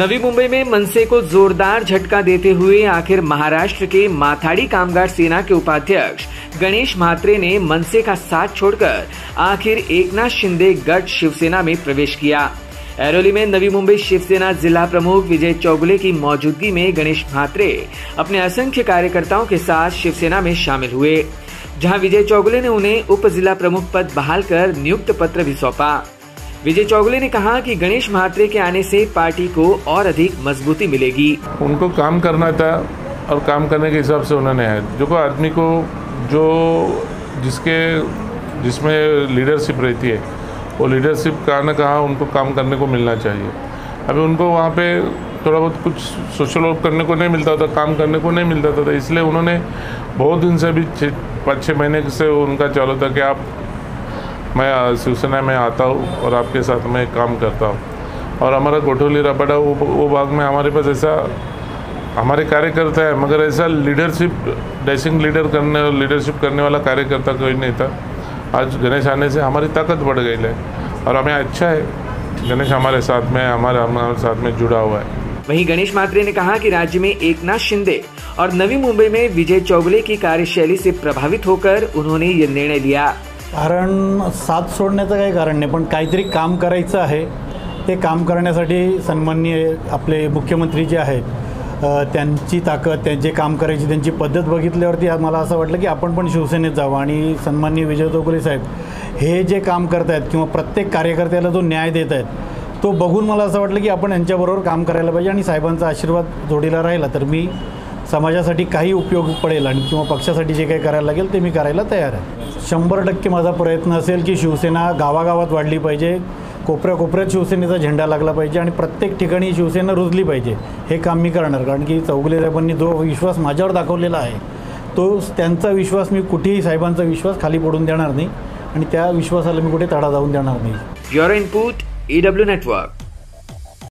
नवी मुंबई में मनसे को जोरदार झटका देते हुए आखिर महाराष्ट्र के माथाडी कामगार सेना के उपाध्यक्ष गणेश म्हात्रे ने मनसे का साथ छोड़कर आखिर एकनाथ शिंदे गट शिवसेना में प्रवेश किया। ऐरोली में नवी मुंबई शिवसेना जिला प्रमुख विजय चौगुले की मौजूदगी में गणेश म्हात्रे अपने असंख्य कार्यकर्ताओं के साथ शिवसेना में शामिल हुए, जहां विजय चौगुले ने उन्हें उप जिला प्रमुख पद बहाल कर नियुक्त पत्र भी सौंपा। विजय चौगुले ने कहा कि गणेश म्हात्रे के आने से पार्टी को और अधिक मजबूती मिलेगी। उनको काम करना था और काम करने के हिसाब से उन्होंने है जो को आदमी को जो जिसमें लीडरशिप रहती है वो लीडरशिप कहाँ न कहाँ उनको काम करने को मिलना चाहिए। अभी उनको वहाँ पे थोड़ा बहुत कुछ सोशल वर्क करने को नहीं मिलता था, काम करने को नहीं मिलता था, इसलिए उन्होंने बहुत दिन से अभी 5-6 महीने से उनका चालू था कि आप मैं शिवसेना में आता हूँ और आपके साथ में काम करता हूँ। और हमारा कोठोली रपड़ा वो भाग में हमारे पास ऐसा हमारे कार्यकर्ता है, मगर ऐसा लीडरशिप करने वाला कार्यकर्ता कोई नहीं था। आज गणेश आने से हमारी ताकत बढ़ गई है और हमें अच्छा है गणेश हमारे साथ में हमारे साथ में जुड़ा हुआ है। वहीं गणेश म्हात्रे ने कहा कि राज्य में एकनाथ शिंदे और नवी मुंबई में विजय चौगुले की कार्यशैली से प्रभावित होकर उन्होंने ये निर्णय लिया। कारण साथ सोडण्याचं काही कारण नाही, पण काहीतरी काम करायचं आहे। ते काम करण्यासाठी सन्माननीय आपले मुख्यमंत्री जे आहेत त्यांची ताकद, जे काम करायची त्यांची पद्धत बघितल्यावरती मला असं वाटलं की आपण पण शिवसेनेत जावं आणि सन्माननीय विजय चौगुले साहेब हे जे काम करत आहेत किंवा प्रत्येक कार्यकर्त्याला जो न्याय देत आहेत तो बघून मला असं वाटलं की आपण यांच्याबरोबर काम करायला पाहिजे आणि साहेबांचा आशीर्वाद जोडीला राहिला तर मी समाजासाठी काही उपयोग पडेल आणि किंवा पक्षासाठी जे काही करायला लागेल ते मी करायला तयार आहे। 100% माझा प्रयत्न असेल की शिवसेना गावागावात वाढली पाहिजे, कोपऱ्यात शिवसेनेचा झेंडा लागला पाहिजे आणि प्रत्येक ठिकाणी शिवसेना रुजली पाहिजे। हे काम मी करणार, कारण की चौगुले साहेबांनी जो विश्वास माझ्यावर दाखवलेला आहे तो त्यांचा विश्वास मी कुठेही साहेबांचा विश्वास खाली पडून देणार नाही आणि त्या विश्वासाला मी कुठे तडा जाऊन देणार नाही। Bureau input EW network.